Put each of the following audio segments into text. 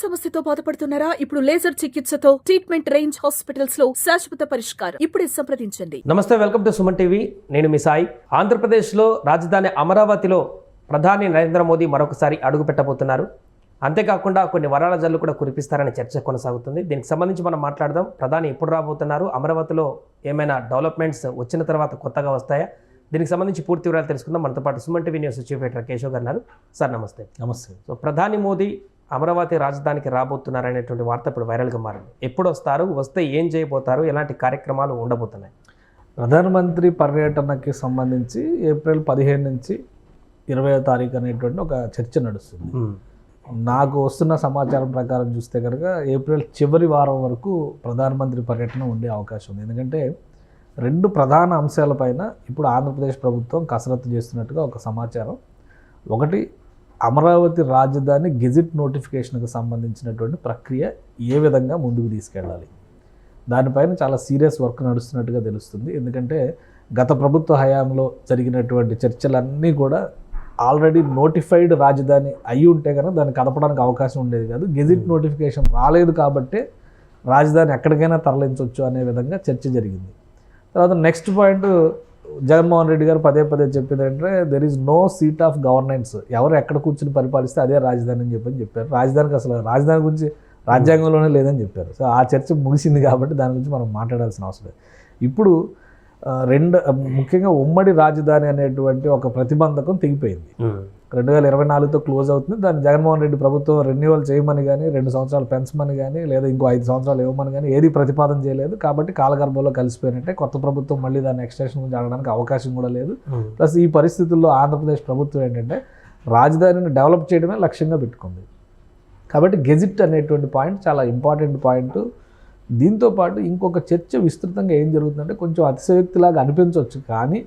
సమస్యతో బాధపడుతున్నారా? ఇప్పుడు లేజర్ చికిత్సతో ట్రీట్మెంట్ రేంజ్ హాస్పిటల్స్ లో శాశ్వత పరిష్కారం. ఇప్పుడే సంప్రదించండి. నమస్తే, వెల్కమ్ టు సుమన్ టీవీ. నేను మీ సాయి. ఆంధ్రప్రదేశ్లో రాజధాని అమరావతిలో ప్రధాని నరేంద్ర మోదీ మరొకసారి అడుగు పెట్టబోతున్నారు. అంతేకాకుండా కొన్ని వరాల జల్లు కూడా కురిపిస్తారనే చర్చ కొనసాగుతుంది. దీనికి సంబంధించి మనం మాట్లాడదాం. ప్రధాని ఎప్పుడు రాబోతున్నారు, అమరావతిలో ఏమైనా డెవలప్మెంట్స్ వచ్చిన తర్వాత కొత్తగా వస్తాయా, దీనికి సంబంధించి పూర్తి వివరాలు తెలుసుకుందాం. మనతో పాటు Suman TV news chief editor Keshav గారు ఉన్నారు. సార్ నమస్తే. నమస్తే. సో ప్రధాని మోదీ అమరావతి రాజధానికి రాబోతున్నారు అనేటువంటి వార్త ఇప్పుడు వైరల్గా మారింది. ఎప్పుడు వస్తారు, వస్తే ఏం చేయబోతారు, ఎలాంటి కార్యక్రమాలు ఉండబోతున్నాయి? ప్రధానమంత్రి పర్యటనకి సంబంధించి ఏప్రిల్ 15 నుంచి 20వ తారీఖు అనేటువంటి ఒక చర్చ నడుస్తుంది. నాకు వస్తున్న సమాచారం ప్రకారం చూస్తే కనుక ఏప్రిల్ చివరి వారం వరకు ప్రధానమంత్రి పర్యటన ఉండే అవకాశం ఉంది. ఎందుకంటే రెండు ప్రధాన అంశాలపైన ఇప్పుడు ఆంధ్రప్రదేశ్ ప్రభుత్వం కసరత్తు చేస్తున్నట్టుగా ఒక సమాచారం. ఒకటి, అమరావతి రాజధాని గెజిట్ నోటిఫికేషన్కి సంబంధించినటువంటి ప్రక్రియ ఏ విధంగా ముందుకు తీసుకెళ్ళాలి, దానిపైన చాలా సీరియస్ వర్క్ నడుస్తున్నట్టుగా తెలుస్తుంది. ఎందుకంటే గత ప్రభుత్వ హయాంలో జరిగినటువంటి చర్చలన్నీ కూడా ఆల్రెడీ నోటిఫైడ్ రాజధాని అయి ఉంటే కనుక దాన్ని కదపడానికి అవకాశం ఉండేది కాదు. గెజిట్ నోటిఫికేషన్ రాలేదు కాబట్టే రాజధాని ఎక్కడికైనా తరలించవచ్చు అనే విధంగా చర్చ జరిగింది. తర్వాత నెక్స్ట్ పాయింట్, జగన్మోహన్ రెడ్డి గారు పదే పదే చెప్పింది ఏంటంటే there is no seat of governance, ఎవరు ఎక్కడ కూర్చుని పరిపాలిస్తే అదే రాజధాని అని చెప్పారు. రాజధానికి అసలు రాజధాని గురించి రాజ్యాంగంలోనే లేదని చెప్పారు. సో ఆ చర్చ ముగిసింది కాబట్టి దాని గురించి మనం మాట్లాడాల్సిన అవసరం లేదు. ఇప్పుడు ముఖ్యంగా ఉమ్మడి రాజధాని అనేటువంటి ఒక ప్రతిబంధకం తెగిపోయింది. 2024తో క్లోజ్ అవుతుంది. దాన్ని జగన్మోహన్ రెడ్డి ప్రభుత్వం రెన్యువల్ చేయమని కానీ, 2 సంవత్సరాలు పెంచమని కానీ, లేదా ఇంకో 5 సంవత్సరాలు ఇవ్వమని కానీ ఏది ప్రతిపాదన చేయలేదు. కాబట్టి కాలగర్భంలో కలిసిపోయినట్టే. కొత్త ప్రభుత్వం మళ్ళీ దాన్ని ఎక్స్టెన్షన్ గురించి అడగడానికి అవకాశం కూడా లేదు. ప్లస్ ఈ పరిస్థితుల్లో ఆంధ్రప్రదేశ్ ప్రభుత్వం ఏంటంటే రాజధానిని డెవలప్ చేయడమే లక్ష్యంగా పెట్టుకుంది. కాబట్టి గెజిట్ అనేటువంటి పాయింట్ చాలా ఇంపార్టెంట్ పాయింట్. దీంతోపాటు ఇంకొక చర్చ విస్తృతంగా ఏం జరుగుతుందంటే, కొంచెం అతిశయోక్తిలాగా అనిపించవచ్చు కానీ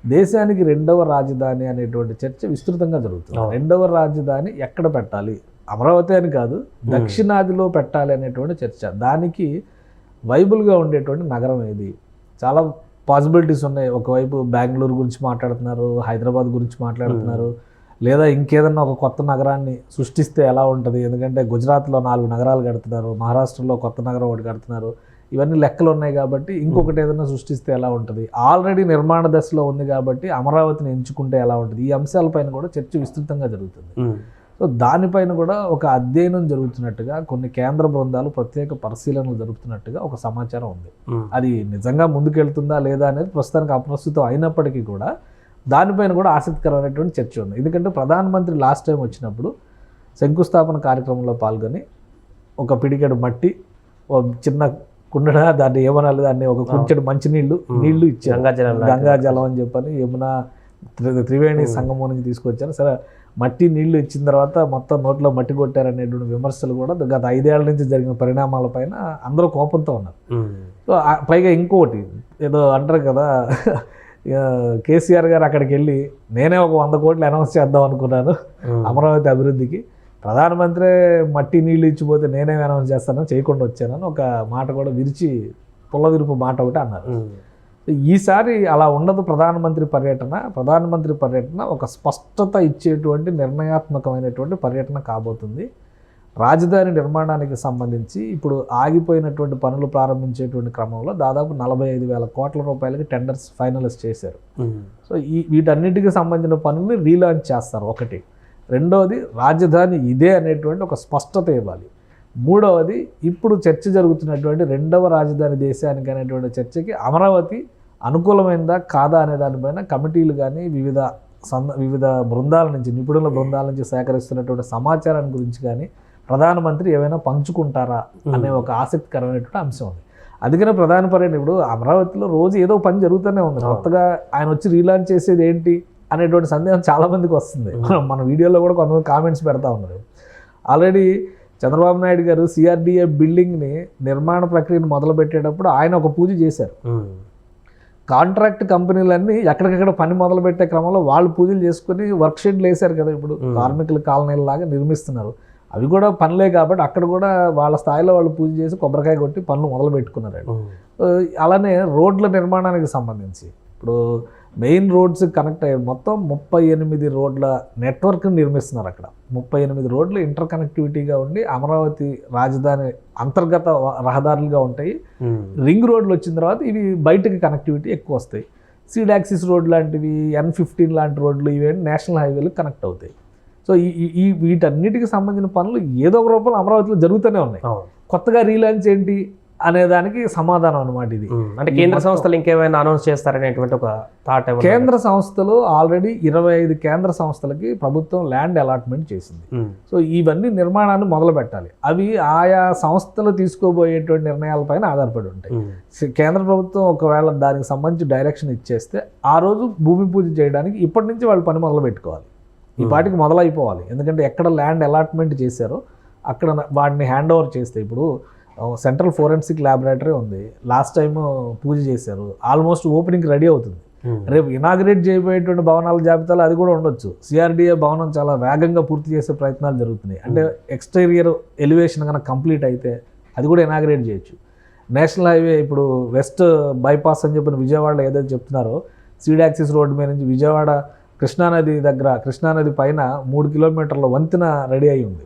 దేశానికి రెండవ రాజధాని అనేటువంటి చర్చ విస్తృతంగా జరుగుతుంది. రెండవ రాజధాని ఎక్కడ పెట్టాలి, అమరావతి అని కాదు, దక్షిణాదిలో పెట్టాలి అనేటువంటి చర్చ. దానికి వైబుల్గా ఉండేటువంటి నగరం ఏది? చాలా పాసిబిలిటీస్ ఉన్నాయి. ఒకవైపు బెంగళూరు గురించి మాట్లాడుతున్నారు, హైదరాబాద్ గురించి మాట్లాడుతున్నారు, లేదా ఇంకేదన్నా ఒక కొత్త నగరాన్ని సృష్టిస్తే ఎలా ఉంటుంది. ఎందుకంటే గుజరాత్లో 4 నగరాలు కడుతున్నారు, మహారాష్ట్రలో కొత్త నగరం ఒకటి కడుతున్నారు. ఇవన్నీ లెక్కలు ఉన్నాయి కాబట్టి ఇంకొకటి ఏదైనా సృష్టిస్తే ఎలా ఉంటుంది. ఆల్రెడీ నిర్మాణ దశలో ఉంది కాబట్టి అమరావతిని ఎంచుకుంటే ఎలా ఉంటుంది. ఈ అంశాలపైన కూడా చర్చ విస్తృతంగా జరుగుతుంది. సో దానిపైన కూడా ఒక అధ్యయనం జరుగుతున్నట్టుగా, కొన్ని కేంద్ర బృందాలు ప్రత్యేక పరిశీలనలు జరుగుతున్నట్టుగా ఒక సమాచారం ఉంది. అది నిజంగా ముందుకెళ్తుందా లేదా అనేది ప్రస్తుతానికి అప్రస్తుతం అయినప్పటికీ కూడా దానిపైన కూడా ఆసక్తికరమైనటువంటి చర్చ ఉంది. ఎందుకంటే ప్రధానమంత్రి లాస్ట్ టైం వచ్చినప్పుడు శంకుస్థాపన కార్యక్రమంలో పాల్గొని ఒక పిడికెడు మట్టి, ఒక చిన్న కుండడ, దాన్ని ఏమనాలి, దాన్ని ఒక కుంచెడు మంచినీళ్ళు ఇచ్చారు, గంగాజలం అని చెప్పని యమున త్రివేణి సంగమం నుంచి తీసుకొచ్చారు. సరే, మట్టి నీళ్లు ఇచ్చిన తర్వాత మొత్తం నోట్లో మట్టి కొట్టారనేటువంటి విమర్శలు కూడా గత 5 ఏళ్ల నుంచి జరిగిన పరిణామాలపైన అందరూ కోపంతో ఉన్నారు. సో పైగా ఇంకోటి ఏదో అంటారు కదా, కేసీఆర్ గారు అక్కడికి వెళ్ళి నేనే ఒక 100 కోట్లు అనౌన్స్ చేద్దాం అనుకున్నాను అమరావతి అభివృద్ధికి, ప్రధానమంత్రి మట్టి నీళ్ళు ఇచ్చిపోతే నేనేం అనౌన్స్ చేస్తానో చేయకుండా వచ్చానని ఒక మాట కూడా పుల్లవిరుపు మాట ఒకటి అన్నారు. ఈసారి అలా ఉండదు. ప్రధానమంత్రి పర్యటన ఒక స్పష్టత ఇచ్చేటువంటి నిర్ణయాత్మకమైనటువంటి పర్యటన కాబోతుంది. రాజధాని నిర్మాణానికి సంబంధించి ఇప్పుడు ఆగిపోయినటువంటి పనులు ప్రారంభించేటువంటి క్రమంలో దాదాపు 45,000 కోట్ల రూపాయలకి టెండర్స్ ఫైనలైజ్ చేశారు. సో వీటన్నిటికీ సంబంధించిన పనుల్ని రీలాంచ్ చేస్తారు. ఒకటి. రెండవది, రాజధాని ఇదే అనేటువంటి ఒక స్పష్టత ఇవ్వాలి. మూడవది, ఇప్పుడు చర్చ జరుగుతున్నటువంటి రెండవ రాజధాని దేశానికి అనేటువంటి చర్చకి అమరావతి అనుకూలమైందా కాదా అనే దానిపైన కమిటీలు కానీ వివిధ బృందాల నుంచి, నిపుణుల బృందాల నుంచి సేకరిస్తున్నటువంటి సమాచారాన్ని గురించి కానీ ప్రధానమంత్రి ఏమైనా పంచుకుంటారా అనే ఒక ఆసక్తికరమైనటువంటి అంశం ఉంది. అందుకనే ప్రధాన పర్యటన ఇప్పుడు అమరావతిలో రోజు ఏదో పని జరుగుతూనే ఉంది. కొత్తగా ఆయన వచ్చి రీలాంచ్ చేసేది ఏంటి అనేటువంటి సందేహం చాలామందికి వస్తుంది. మన వీడియోలో కూడా కొంతమంది కామెంట్స్ పెడతా ఉన్నారు. ఆల్రెడీ చంద్రబాబు నాయుడు గారు సిఆర్డిఏ బిల్డింగ్ని నిర్మాణ ప్రక్రియను మొదలుపెట్టేటప్పుడు ఆయన ఒక పూజ చేశారు. కాంట్రాక్ట్ కంపెనీలన్నీ ఎక్కడికక్కడ పని మొదలుపెట్టే క్రమంలో వాళ్ళు పూజలు చేసుకుని వర్క్ షెడ్లు వేశారు కదా. ఇప్పుడు కార్మికుల కాలనీలాగా నిర్మిస్తున్నారు. అవి కూడా పనులే కాబట్టి అక్కడ కూడా వాళ్ళ స్థాయిలో వాళ్ళు పూజ చేసి కొబ్బరికాయ కొట్టి పనులు మొదలు పెట్టుకున్నారు. అలానే రోడ్ల నిర్మాణానికి సంబంధించి ఇప్పుడు మెయిన్ రోడ్స్ కనెక్ట్ అయ్యే మొత్తం 38 రోడ్ల నెట్వర్క్ నిర్మిస్తున్నారు అక్కడ. 38 రోడ్లు ఇంటర్ కనెక్టివిటీగా ఉండి అమరావతి రాజధాని అంతర్గత రహదారులుగా ఉంటాయి. రింగ్ రోడ్లు వచ్చిన తర్వాత ఇవి బయటకి కనెక్టివిటీ ఎక్కువ వస్తాయి. సీడ్ యాక్సిస్ రోడ్ లాంటివి, N15 లాంటి రోడ్లు ఇవేంటి నేషనల్ హైవేలు కనెక్ట్ అవుతాయి. సో ఈ వీటన్నిటికి సంబంధించిన పనులు ఏదో ఒక రూపంలో అమరావతిలో జరుగుతూనే ఉన్నాయి. కొత్తగా రీలాంచ్ ఏంటి అనే దానికి సమాధానం అనమాట ఇది. అంటే కేంద్ర సంస్థలు ఇంకేమైనా అనౌన్స్ చేస్తారనేటువంటి ఒక థాట్. కేంద్ర సంస్థలు ఆల్రెడీ 25 కేంద్ర సంస్థలకి ప్రభుత్వం ల్యాండ్ అలాట్మెంట్ చేసింది. సో ఇవన్నీ నిర్మాణాన్ని మొదలు పెట్టాలి. అవి ఆయా సంస్థలు తీసుకోబోయేటువంటి నిర్ణయాలపైన ఆధారపడి ఉంటాయి. కేంద్ర ప్రభుత్వం ఒకవేళ దానికి సంబంధించి డైరెక్షన్ ఇచ్చేస్తే ఆ రోజు భూమి పూజ చేయడానికి ఇప్పటి నుంచి వాళ్ళు పని మొదలు పెట్టుకోవాలి. ఈ పాటికి మొదలైపోవాలి. ఎందుకంటే ఎక్కడ ల్యాండ్ అలాట్మెంట్ చేశారో అక్కడ వాటిని హ్యాండ్ ఓవర్ చేస్తే, ఇప్పుడు సెంట్రల్ ఫోరెన్సిక్ ల్యాబొరేటరీ ఉంది, లాస్ట్ టైం పూజ చేశారు, ఆల్మోస్ట్ ఓపెనింగ్ రెడీ అవుతుంది. రేపు ఇనాగ్రేట్ చేయబోయేటువంటి భవనాల జాబితాలో అది కూడా ఉండొచ్చు. సిఆర్డిఏ భవనం చాలా వేగంగా పూర్తి చేసే ప్రయత్నాలు జరుగుతున్నాయి. అంటే ఎక్స్టీరియర్ ఎలివేషన్ కనుక కంప్లీట్ అయితే అది కూడా ఇనాగ్రేట్ చేయొచ్చు. నేషనల్ హైవే ఇప్పుడు వెస్ట్ బైపాస్ అని చెప్పిన విజయవాడలో ఏదైతే చెప్తున్నారో, సీడ్ యాక్సిస్ రోడ్డు మీద నుంచి విజయవాడ కృష్ణానది దగ్గర, కృష్ణానది పైన 3 కిలోమీటర్ల వంతెన రెడీ అయి ఉంది.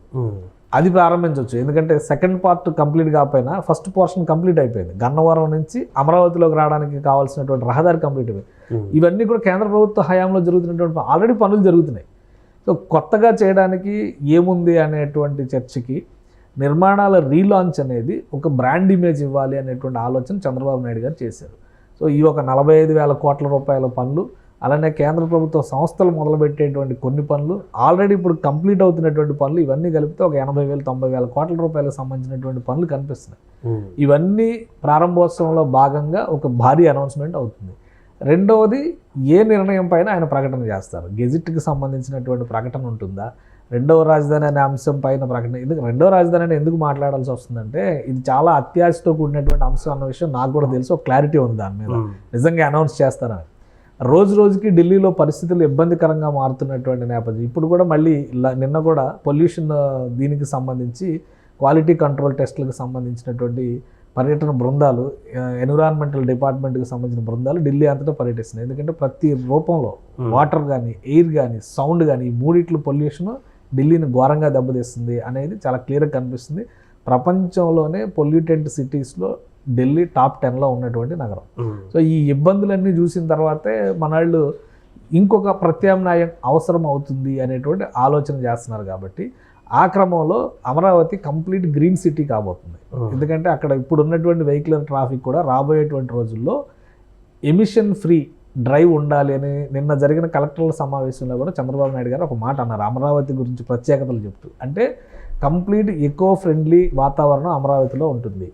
అది ప్రారంభించవచ్చు. ఎందుకంటే సెకండ్ పార్ట్ కంప్లీట్ కాకపోయినా ఫస్ట్ పోర్షన్ కంప్లీట్ అయిపోయింది. గన్నవరం నుంచి అమరావతిలోకి రావడానికి కావాల్సినటువంటి రహదారి కంప్లీట్ అయిపోయింది. ఇవన్నీ కూడా కేంద్ర ప్రభుత్వ హయాంలో జరుగుతున్నటువంటి ఆల్రెడీ పనులు జరుగుతున్నాయి. సో కొత్తగా చేయడానికి ఏముంది అనేటువంటి చర్చకి నిర్మాణాల రీలాంచ్ అనేది ఒక బ్రాండ్ ఇమేజ్ ఇవ్వాలి అనేటువంటి ఆలోచన చంద్రబాబు నాయుడు గారు చేశారు. సో ఈ ఒక 45,000 కోట్ల రూపాయల పనులు, అలానే కేంద్ర ప్రభుత్వ సంస్థలు మొదలుపెట్టేటువంటి కొన్ని పనులు, ఆల్రెడీ ఇప్పుడు కంప్లీట్ అవుతున్నటువంటి పనులు, ఇవన్నీ కలిపితే ఒక 80,000 90,000 కోట్ల రూపాయలకు సంబంధించినటువంటి పనులు కనిపిస్తున్నాయి. ఇవన్నీ ప్రారంభోత్సవంలో భాగంగా ఒక భారీ అనౌన్స్మెంట్ అవుతుంది. రెండవది, ఏ నిర్ణయం పైన ఆయన ప్రకటన చేస్తారు. గెజిట్కి సంబంధించినటువంటి ప్రకటన ఉంటుందా, రెండవ రాజధాని అనే అంశం పైన ప్రకటన. ఎందుకు రెండవ రాజధాని అని ఎందుకు మాట్లాడాల్సి వస్తుందంటే, ఇది చాలా అత్యాశతో కూడినటువంటి అంశం అన్న విషయం నాకు కూడా తెలుసు. ఒక క్లారిటీ ఉంది దాని మీద. నిజంగా అనౌన్స్ చేస్తారని. రోజు రోజుకి ఢిల్లీలో పరిస్థితులు ఇబ్బందికరంగా మారుతున్నటువంటి నేపథ్యం. ఇప్పుడు కూడా మళ్ళీ నిన్న కూడా పొల్యూషన్ దీనికి సంబంధించి క్వాలిటీ కంట్రోల్ టెస్టులకు సంబంధించినటువంటి పర్యటన బృందాలు, ఎన్విరాన్మెంటల్ డిపార్ట్మెంట్కి సంబంధించిన బృందాలు ఢిల్లీ అంతటా పర్యటిస్తున్నాయి. ఎందుకంటే ప్రతి రూపంలో వాటర్ కానీ, ఎయిర్ కానీ, సౌండ్ కానీ, ఈ మూడిట్లు పొల్యూషన్ ఢిల్లీని ఘోరంగా దెబ్బతీస్తుంది అనేది చాలా క్లియర్గా కనిపిస్తుంది. ప్రపంచంలోనే పొల్యూటెంట్ సిటీస్లో ఢిల్లీ టాప్ 10లో ఉన్నటువంటి నగరం. సో ఈ ఇబ్బందులన్నీ చూసిన తర్వాతే మనవాళ్ళు ఇంకొక ప్రత్యామ్నాయం అవసరం అవుతుంది అనేటువంటి ఆలోచన చేస్తున్నారు. కాబట్టి ఆ క్రమంలో అమరావతి కంప్లీట్ గ్రీన్ సిటీ కాబోతుంది. ఎందుకంటే అక్కడ ఇప్పుడు ఉన్నటువంటి వెహికల్ ట్రాఫిక్ కూడా రాబోయేటువంటి రోజుల్లో ఎమిషన్ ఫ్రీ డ్రైవ్ ఉండాలి అని నిన్న జరిగిన కలెక్టర్ల సమావేశంలో కూడా చంద్రబాబు నాయుడు గారు ఒక మాట అన్నారు, అమరావతి గురించి ప్రత్యేకతలు చెప్తూ. అంటే కంప్లీట్ ఎకో ఫ్రెండ్లీ వాతావరణం అమరావతిలో ఉంటుంది.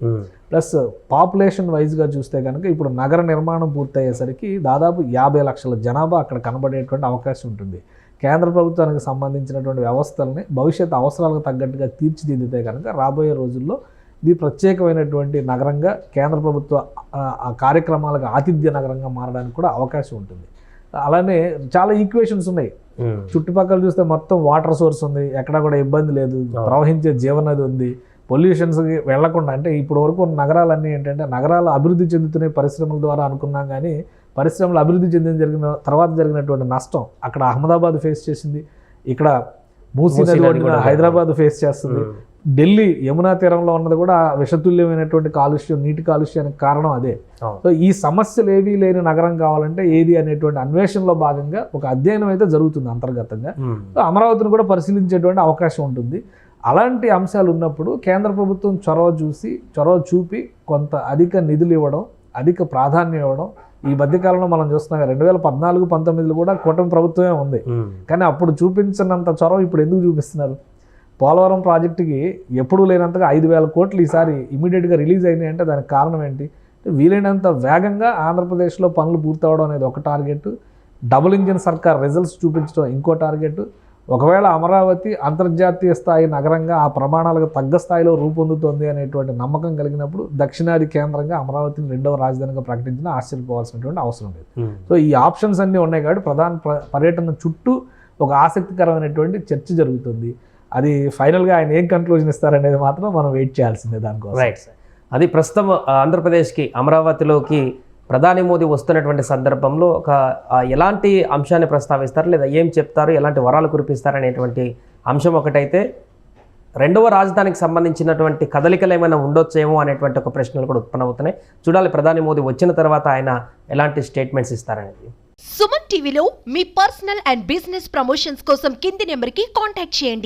ప్లస్ పాపులేషన్ వైజ్గా చూస్తే కనుక ఇప్పుడు నగర నిర్మాణం పూర్తయ్యేసరికి దాదాపు 50 లక్షల జనాభా అక్కడ కనబడేటువంటి అవకాశం ఉంటుంది. కేంద్ర ప్రభుత్వానికి సంబంధించినటువంటి వ్యవస్థల్ని భవిష్యత్ అవసరాలకు తగ్గట్టుగా తీర్చిదిద్దితే కనుక రాబోయే రోజుల్లో ఇది ప్రత్యేకమైనటువంటి నగరంగా, కేంద్ర ప్రభుత్వ కార్యక్రమాలకు ఆతిథ్య నగరంగా మారడానికి కూడా అవకాశం ఉంటుంది. అలానే చాలా ఈక్వేషన్స్ ఉన్నాయి. చుట్టుపక్కల చూస్తే మొత్తం వాటర్ సోర్స్ ఉంది, ఎక్కడా కూడా ఇబ్బంది లేదు, ప్రవహించే జీవనది ఉంది, పొల్యూషన్స్కి వెళ్లకుండా. అంటే ఇప్పుడు వరకు నగరాలన్నీ ఏంటంటే, నగరాలు అభివృద్ధి చెందుతున్నాయి పరిశ్రమల ద్వారా అనుకున్నాం, కానీ పరిశ్రమలు అభివృద్ధి జరిగిన తర్వాత జరిగినటువంటి నష్టం అక్కడ అహ్మదాబాద్ ఫేస్ చేసింది, ఇక్కడ మూసీ నది ఒడ్డున హైదరాబాద్ ఫేస్ చేస్తుంది, ఢిల్లీ యమునా తీరంలో ఉన్నది కూడా విషతుల్యమైనటువంటి కాలుష్యం, నీటి కాలుష్యానికి కారణం అదే. సో ఈ సమస్యలు ఏవీ లేని నగరం కావాలంటే ఏది అనేటువంటి అన్వేషణలో భాగంగా ఒక అధ్యయనం అయితే జరుగుతుంది అంతర్గతంగా. సో అమరావతిని కూడా పరిశీలించేటువంటి అవకాశం ఉంటుంది. అలాంటి అంశాలు ఉన్నప్పుడు కేంద్ర ప్రభుత్వం చొరవ చూపి కొంత అధిక నిధులు ఇవ్వడం, అధిక ప్రాధాన్యం ఇవ్వడం. ఈ మధ్యకాలంలో మనం చూస్తున్నాం 2014-19 కూడా కూటమి ప్రభుత్వమే ఉంది, కానీ అప్పుడు చూపించినంత చొరవ ఇప్పుడు ఎందుకు చూపిస్తున్నారు? పోలవరం ప్రాజెక్టుకి ఎప్పుడూ లేనంతగా 5,000 కోట్లు ఈసారి ఇమీడియట్గా రిలీజ్ అయినాయి. అంటే దానికి కారణం ఏంటి? వీలైనంత వేగంగా ఆంధ్రప్రదేశ్లో పనులు పూర్తవడం అనేది ఒక టార్గెట్, డబుల్ ఇంజిన్ సర్కార్ రిజల్ట్స్ చూపించడం ఇంకో టార్గెట్. ఒకవేళ అమరావతి అంతర్జాతీయ స్థాయి నగరంగా ఆ ప్రమాణాలకు తగ్గ స్థాయిలో రూపొందుతోంది అనేటువంటి నమ్మకం కలిగినప్పుడు దక్షిణాది కేంద్రంగా అమరావతిని రెండవ రాజధానిగా ప్రకటించినా ఆశ్చర్యపోవాల్సినటువంటి అవసరం లేదు. సో ఈ ఆప్షన్స్ అన్నీ ఉన్నాయి కాబట్టి ప్రధాన పర్యటన చుట్టూ ఒక ఆసక్తికరమైనటువంటి చర్చ జరుగుతుంది. అది ఫైనల్గా ఆయన ఏం కన్క్లూజన్ ఇస్తారనేది మాత్రం మనం వెయిట్ చేయాల్సిందే దానికోసం. రైట్ సార్, అది ప్రస్తుతం ఆంధ్రప్రదేశ్కి అమరావతిలోకి ప్రధాని మోదీ వస్తున్నటువంటి సందర్భంలో ఒక ఎలాంటి అంశాన్ని ప్రస్తావిస్తారు లేదా ఏం చెప్తారు, ఎలాంటి వరాలు కురిపిస్తారు అనేటువంటి అంశం ఒకటైతే, రెండవ రాజధానికి సంబంధించినటువంటి కదలికలు ఏమైనా ఉండొచ్చేమో అనేటువంటి ఒక ప్రశ్నలు కూడా ఉత్పన్నమవుతున్నాయి. చూడాలి ప్రధాని మోదీ వచ్చిన తర్వాత ఆయన ఎలాంటి స్టేట్మెంట్స్ ఇస్తారనేది. సుమన్ టీవీలో మీ పర్సనల్ అండ్ బిజినెస్ ప్రమోషన్స్ కోసం కింది నెంబర్కి కాంటాక్ట్ చేయండి.